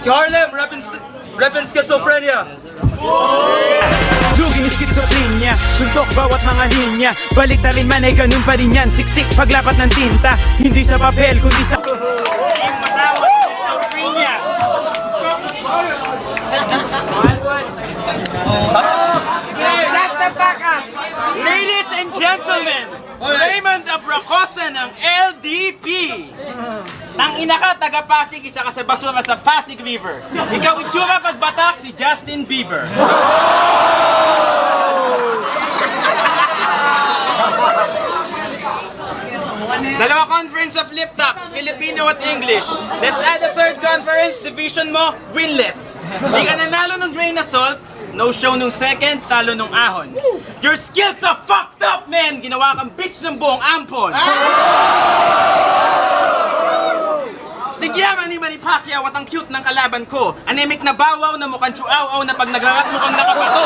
Si Harlem, reppin' schizophrenia. Lugi ni schizophrenia, suntok bawat mga linya. Baliktarin man ay ganun pa rin yan. Siksik paglapat ng tinta, hindi sa papel kundi sa matawat schizophrenia. Shut the fuck up! Ladies and gentlemen, Raymond Abracosa ng LDP. Nang ina ka, taga Pasig, isa ka sa basura sa Pasig River. Ikaw itsura pagbatak si Justin Bieber. Dalawa conference of lip talk, Filipino at English. Let's add a third conference, division mo, winless. Di ka nanalo ng grain of salt, no show nung second, talo nung ahon. Your skills are fucked up, man! Ginawa kang bitch ng buong ampon. Sige, Manny Pacquiao at ang cute ng kalaban ko. Anemic na bawaw na mukhang chuaw-aw na pag nagrarat mukhang nakapato.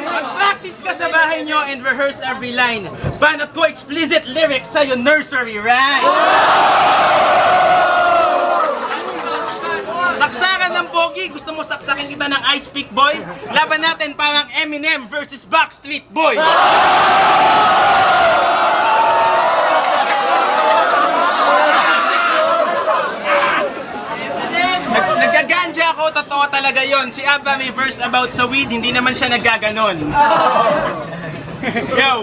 Mag-practice ka sa bahay nyo and rehearse every line. Banat ko explicit lyrics sa'yo nursery rhyme. Saksakan ng pogi, gusto mo saksakin kita ng Ice Pick Boy? Laban natin parang Eminem versus Backstreet Boy. Nagaganja ako, totoo talaga yon. Si Abba may verse about sa weed, hindi naman siya naggaganon. Yo,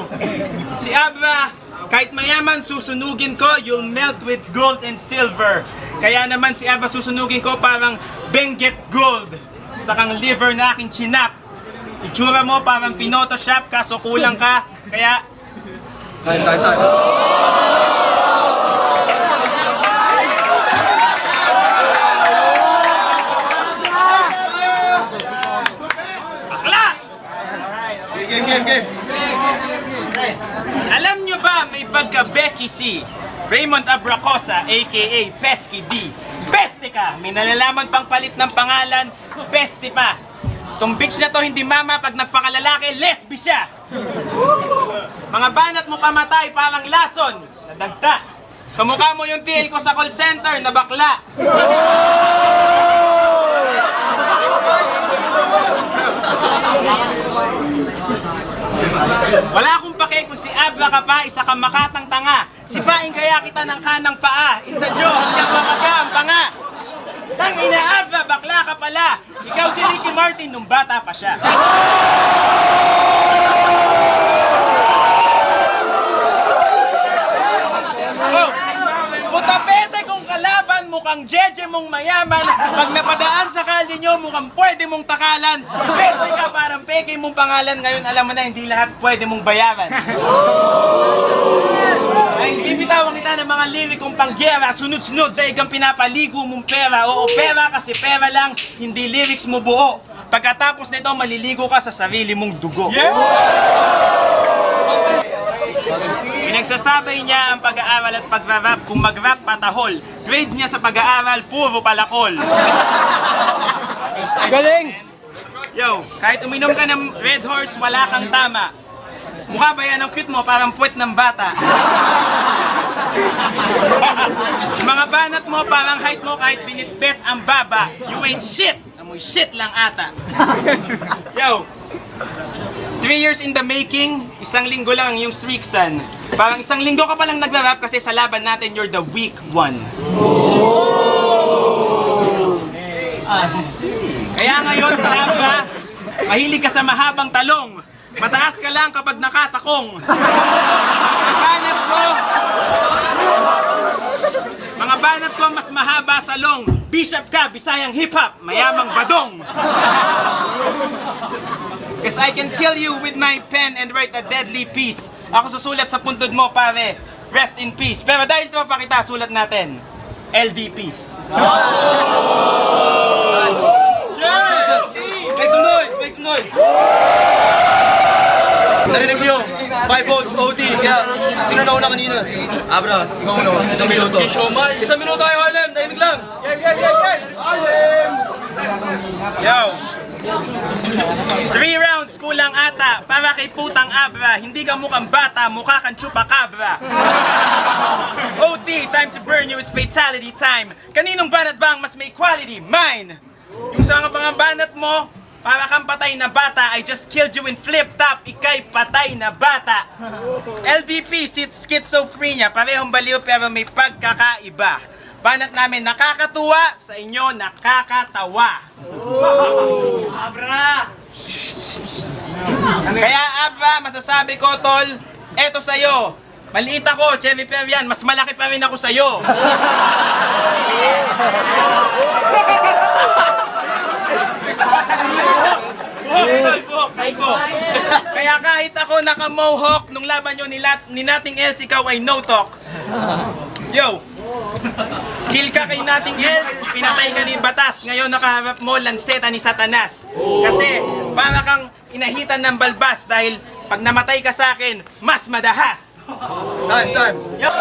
si Abba, kahit mayaman susunugin ko, you'll melt with gold and silver. Kaya naman si Abba susunugin ko parang Benguet Gold. Sa kang liver na aking chinap. Itsura mo parang pinotoshop, kaso kulang ka. Kaya... Time. Game. Alam nyo ba may pagka Becky C? Raymond Abracosa aka Pesky D. Peste ka! May nalalaman pang palit ng pangalan, peste pa. Tong bitch na to hindi mama, pag nagpakalalaki, lesbi siya. Mga banat mo pamatay parang lason, nadagta. Kamukha mo yung TL ko sa call center na bakla. Wala akong pake kung si Abba ka pa, isa kang makatang tanga. Sipain kaya kita ng kanang paa. Inta Jo, hanggang mamaga ang panga. Tangina Abba, bakla ka pala. Ikaw si Ricky Martin nung bata pa siya. Oh, putapete kung kalaban, mukhang jeje mong mayaman. Pag napadaan sa kalye nyo, mukhang pwede mong takalan. Pwede ka parang peke mong pangalan. Ngayon alam mo na hindi lahat pwede mong bayaran. Ay, bibitawan kita ng mga lirikong panggera. Sunod-sunod, dahil kang pinapaligo mong pera. Oo, pera kasi pera lang, hindi lyrics mo buo. Pagkatapos nito, maliligo ka sa sarili mong dugo. Pinagsasabay niya ang pag-aaral at pag-rap. Kung mag-rap, patahol. Grades niya sa pag-aaral, puro palakol. Galing! Yo, kahit uminom ka ng Red Horse, wala kang tama. Mukha ba yan ang cute mo, parang puwet ng bata. Mga banat mo, parang height mo, kahit binitbet ang baba. You ain't shit! Amoy shit lang ata. Yo, 3 years in the making, 1 linggo lang yung streak, son. Parang 1 linggo ka palang nagra-rap kasi sa laban natin, you're the weak one. Kaya ngayon, sa Abba, mahilig ka sa mahabang talong. Mataas ka lang kapag nakatakong. Mga banat ko mas mahaba sa long. Bishop ka, Bisayang hip-hop, mayamang badong. Cause I can kill you with my pen and write a deadly piece. Ako susulat sa puntod mo, pare. Rest in peace. Pero dahil ito pa kita, sulat natin. LD peace. Make some noise! Narinig nyo, 5 votes OT. Kaya, sino na una kanina? Si Abra, ikaw una. 1 minuto. 1 minuto kayo, Harlem. Tahimik lang. Harlem! Yo! 3 rounds kulang ata para kay putang Abra. Hindi ka mukhang bata, mukha kang chupacabra. OT, time to burn you, it's fatality time. Kaninong banat bang mas may quality? Mine! Yung sa mga banat mo, para kang patay na bata, I just killed you in flip-top, ikay patay na bata. LDP, schizophrenia, parehong baliw pero may pagkakaiba. Banat namin nakakatuwa, sa inyo nakakatawa. Abra! Kaya Abra, masasabi ko tol, eto sa'yo. Maliit ako, Cherry Perian, mas malaki pa rin ako sa'yo. Kaya kahit ako naka-mohawk nung laban nyo ni nating Els, ikaw ay no talk. Yo! Kill ka kay nating Els, pinatay ka ni Batas. Ngayon nakaharap mo lanseta ni Satanas. Kasi para kang inahitan ng balbas dahil pag namatay ka sa akin, mas madahas. Time. Yo!